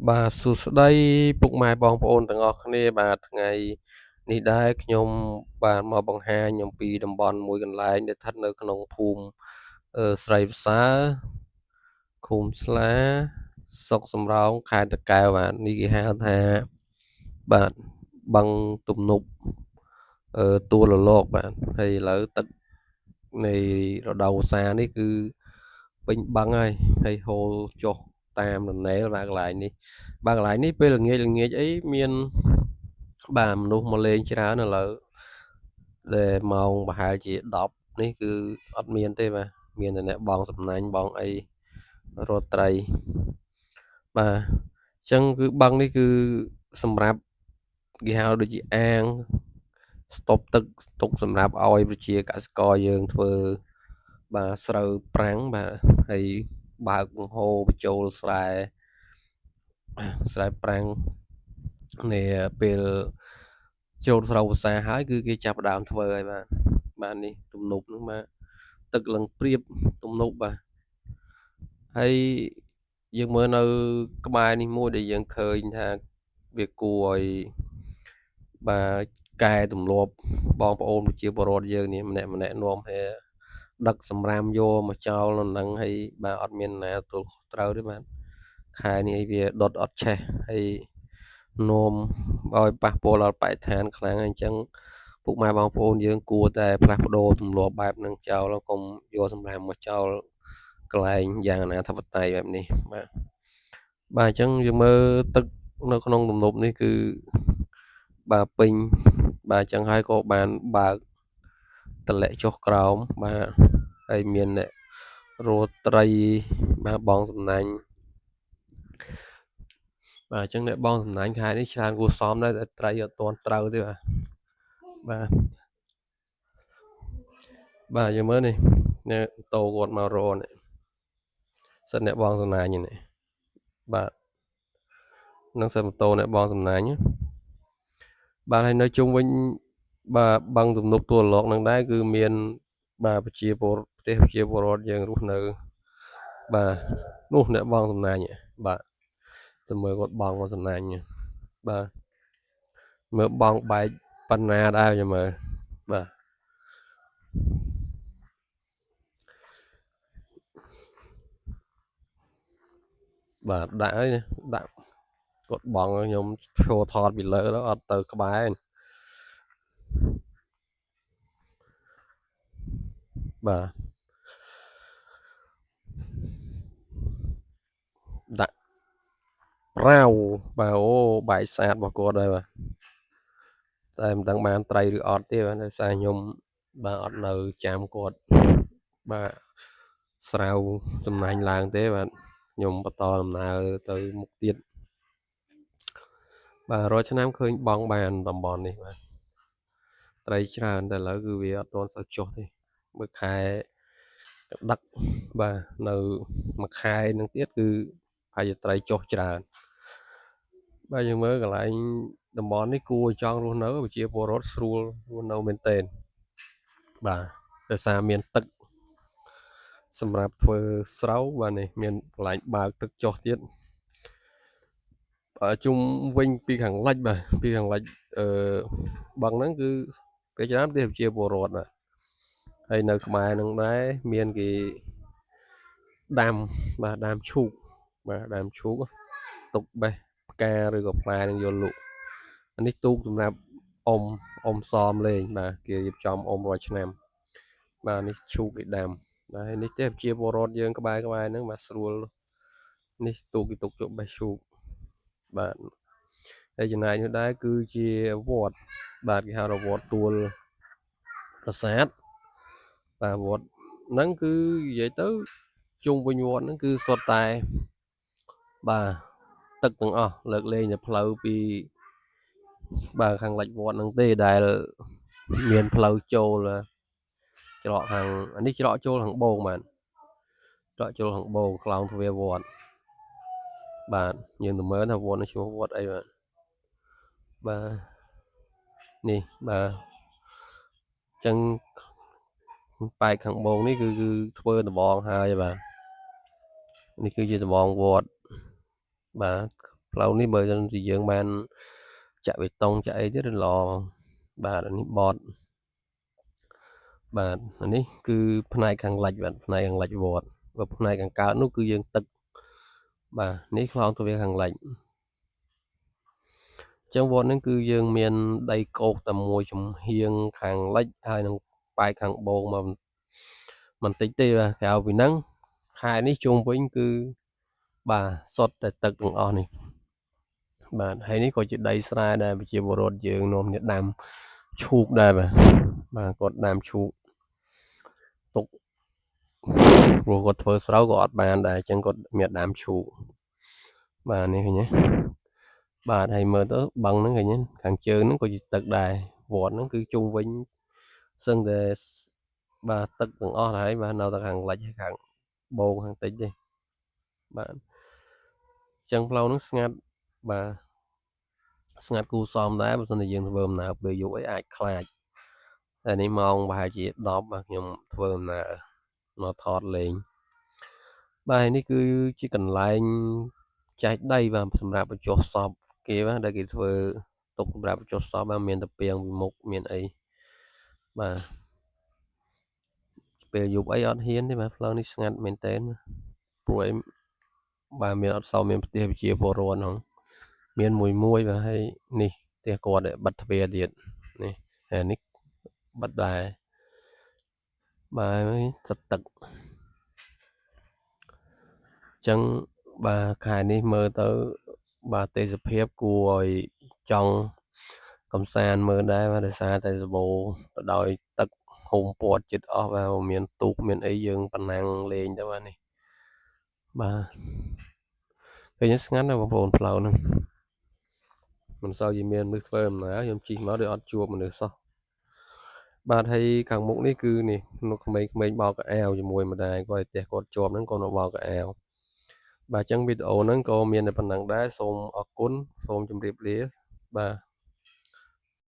បាទសួស្តីពុកម៉ែបងប្អូនទាំងអស់គ្នាបាទថ្ងៃនេះដែរខ្ញុំបាទមកបង្ហាញអំពីតំបន់មួយកន្លែងដែលស្ថិតនៅក្នុងភូមិស្រីផ្សារឃុំស្លាស្រុកសំរោងខេត្តតាកែវបាទនេះគេហៅថាបាទបឹងទំនប់ទួលរលកបាទហើយឥឡូវទឹកនៃរដូវវស្សានេះគឺពេញបឹងហើយហូរចុះតាមរនេលបាទកន្លែងនេះបាទកន្លែងនេះពេលល្ងាចអីមានបាទមនុស្សមកលេងច្រើនឥឡូវដែលម៉ោងប្រហែលជា10នេះគឺអត់មានទេបាទមានតែអ្នកបង់សំណាញ់បង់អីរត់ត្រីបាទអញ្ចឹងគឺបឹងនេះគឺសម្រាប់គេហៅដូចជាអាងស្តុបទឹកទុកសម្រាប់ឲ្យប្រជាកសិករយើងធ្វើបាទស្រូវប្រាំងបាទហើយបើកបង្ហូរបញ្ចូលស្រែប្រាំងនេះពេលចូលស្រូវវស្សាហើយគឺគេចាប់ផ្ដើមធ្វើហើយបាទនេះទំនប់ហ្នឹងបាទទឹកឡើងព្រាបទំនប់បាទហើយយើងមើលនៅក្បែរនេះមួយដែលយើងឃើញថាវាគួរឲ្យបាទកែទម្លាប់បងប្អូនប្រជាពលរដ្ឋយើងនេះម្នាក់នាំគ្នាដឹកសម្រាមយកមកចោលនៅហ្នឹងហើយបាទអត់មានណាទទួលខុសត្រូវទេបាទខែនេះវាដុតអត់ឆេះហើយនាំឲ្យប៉ះពាល់ដល់បរិស្ថានខ្លាំងហើយអញ្ចឹងពុកម៉ែបងប្អូនយើងគួរតែផ្លាស់ប្ដូរទម្លាប់បែបហ្នឹងចោលកុំយកសម្រាមមកចោលកន្លែងយ៉ាងអនាធិបតេយ្យបែបនេះបាទអញ្ចឹងយើងមើលទឹកនៅក្នុងទំនប់នេះគឺបាទពេញបាទអញ្ចឹងហើយក៏បានបើកតម្លាក់ចុះក្រោមបាទហើយមានអ្នករត់ត្រីបាទបងសំណាញ់បាទអញ្ចឹងអ្នកបងសំណាញ់ខែនេះច្រើនគួរសមដែរតែត្រីអត់ទាន់ត្រូវទេបាទយើងមើលនេះអ្នកតោគាត់មករនេះសិនអ្នកបងសំណាញ់នេះបាទនឹងសិនម៉ូតូអ្នកបងសំណាញ់បាទហើយនៅជុំវិញបាទបឹងទំនប់ទួលរលកនឹងដែរគឺមានបាទប្រជាពលរដ្ឋយើងរស់នៅបាទនោះអ្នកបងសំណាញ់បាទទៅមើលគាត់បងមកសំណាញ់បាទមើលបងបែកប៉ុណ្ណាដែរចាំមើលបាទដាក់ហើយដាក់គាត់បងខ្ញុំឈរថតពីលើទៅអត់ទៅក្បែរបាទដាក់ប្រាវបាទអូបែកស្អាតរបស់គាត់ហើយបាទតែមិនដឹងបានត្រីឬអត់ទេដោយសារខ្ញុំបាទអត់នៅចាំគាត់បាទស្រាវសំណាញ់ឡើងទេបាទខ្ញុំបន្តដំណើរទៅមុខទៀតបាទរាល់ឆ្នាំឃើញបងបានតំបន់នេះបាទត្រីច្រើនតែឥឡូវគឺវាអត់ទាន់សូវចុះទេមើលខែដឹកបាទនៅមួយខែនឹងទៀតគឺហើយត្រីចុះច្រើនបាទយើងមើលកន្លែងតំបន់នេះគួរចង់រស់នៅប្រជាពលរដ្ឋស្រួលរស់នៅមែនទែនបាទដោយសារមានទឹកសម្រាប់ធ្វើស្រូវបាទនេះមានកន្លែងបើកទឹកចុះទៀតជុំវិញពីខាងលិចបាទពីខាងលិចបឹងហ្នឹងគឺពេលច្រើនទេប្រជាពលរដ្ឋបាទហើយនៅក្បែរហ្នឹងដែរមានគេដាំបាទដាំឈូកបាទដាំឈូកទុកបេះផ្កាឬក៏ផ្លែនឹងយកលក់អានេះទូកសម្រាប់អ៊ំសមលេងបាទគេរៀបចំអ៊ំរាល់ឆ្នាំបាទនេះឈូកគេដាំបាទហើយនេះទេប្រជាពលរដ្ឋយើងក្បែរហ្នឹងបាទស្រួលនេះទូកគេទុកយកបេះឈូកបាទហើយចំណែកនោះដែរគឺជាវត្តបាទគេហៅថាវត្តទួលប្រាសាទបាទវត្តហ្នឹងគឺនិយាយទៅជុំវិញវត្តហ្នឹងគឺសុទ្ធតែបាទទឹកទាំងអស់លើកលែងតែផ្លូវពីបាទខាងលិចវត្តហ្នឹងទេដែលមានផ្លូវចូលច្រកខាងនេះច្រកចូលខាងបូងបាទច្រកចូលខាងបូងខ្លោងទ្វារវត្តបាទយើងទៅមើលថាវត្តនេះឈ្មោះវត្តអីបាទនេះបាទអញ្ចឹងប៉ែកខាងបូងនេះគឺធ្វើដំបងហើយបាទនេះគឺជាដំបងវត្តបាទ ផ្លូវនេះបើសិនជាយើងបានចាក់បេតុងចាក់អីទៀតល្អបាទអានេះបតបាទអានេះគឺផ្នែកខាងលិចបាទផ្នែកខាងលិចវត្តបើផ្នែកខាងកើតនោះគឺយើងទឹកបាទនេះខ្លោងទ្វារខាងលិចចឹងវត្តហ្នឹងគឺយើងមានដីគោកតែមួយចំហៀងខាងលិចហើយនឹងប៉ែកខាងបូងមកបន្តិចទេបាទក្រៅពីហ្នឹងខែនេះជុំវិញគឺបាទសុទ្ធតែទឹកទាំងអស់នេះបាទហើយនេះក៏ជាដីស្រែដែរប្រជាពលរដ្ឋយើងនាំគ្នាដាំឈូកដែរបាទគាត់ដាំឈូកទុកព្រោះគាត់ធ្វើស្រូវក៏អត់បានដែរអញ្ចឹងគាត់មានដាំឈូកបាទនេះឃើញទេបាទហើយមើលទៅបឹងហ្នឹងឃើញទេខាងជើងហ្នឹងក៏ជាទឹកដែរវត្តហ្នឹងគឺជុំវិញសឹងតែបាទទឹកទាំងអស់ហើយបាទនៅតែខាងលិចខាងបូងខាងតិចទេបាទអញ្ចឹងផ្លូវហ្នឹងស្ងាត់បាទស្ងាត់គូសមដែរបើមិនតែយើងធ្វើដំណើរពេលយប់អីអាចខ្លាចតែនេះម៉ោងប្រហែលជា10បាទខ្ញុំធ្វើដំណើរមកថតលេងបាទនេះគឺជាកន្លែងចែកដីបាទសម្រាប់បញ្ចុះសពគេបាទដែលគេធ្វើទុកសម្រាប់បញ្ចុះសពបាទមានតាពាងពីមុខមានអីបាទពេលយប់អីអត់ហ៊ានទេបាទផ្លូវនេះស្ងាត់មែនតើព្រោះអីបាទមានអត់សូវមានផ្ទះប្រជាពលរដ្ឋហ្នឹងមានមួយបាទហើយនេះផ្ទះគាត់បិទទ្វារទៀតនេះហើយនេះបិទដែរបាទទឹកចឹងបាទខែនេះមើលទៅបាទទេសភាពគួរឲ្យចង់កំសាន្តមើលដែរបាទដោយសារតែសម្បូរទៅដោយទឹកហុំព័ទ្ធចិត្តអស់បាទមានទូកមានអីយើងប៉ណ្ណាំងលេងទៅបាទនេះបាទឃើញស្ងាត់ណាស់បងប្អូនផ្លូវហ្នឹងមិនសូវជាមានមនុស្សធ្វើដំណើរខ្ញុំជិះមកដូចអត់ជួបមនុស្សសោះបាទហើយខាងមុខនេះគឺនេះនោះក្មេងៗបោកកៅអៅជាមួយម្ដាយគាត់ឲ្យផ្ទះគាត់ជាប់ហ្នឹងគាត់មកបោកកៅអៅបាទអញ្ចឹងវីដេអូហ្នឹងក៏មានតែប៉ុណ្ណឹងដែរសូមអរគុណសូមជម្រាបលាបាទ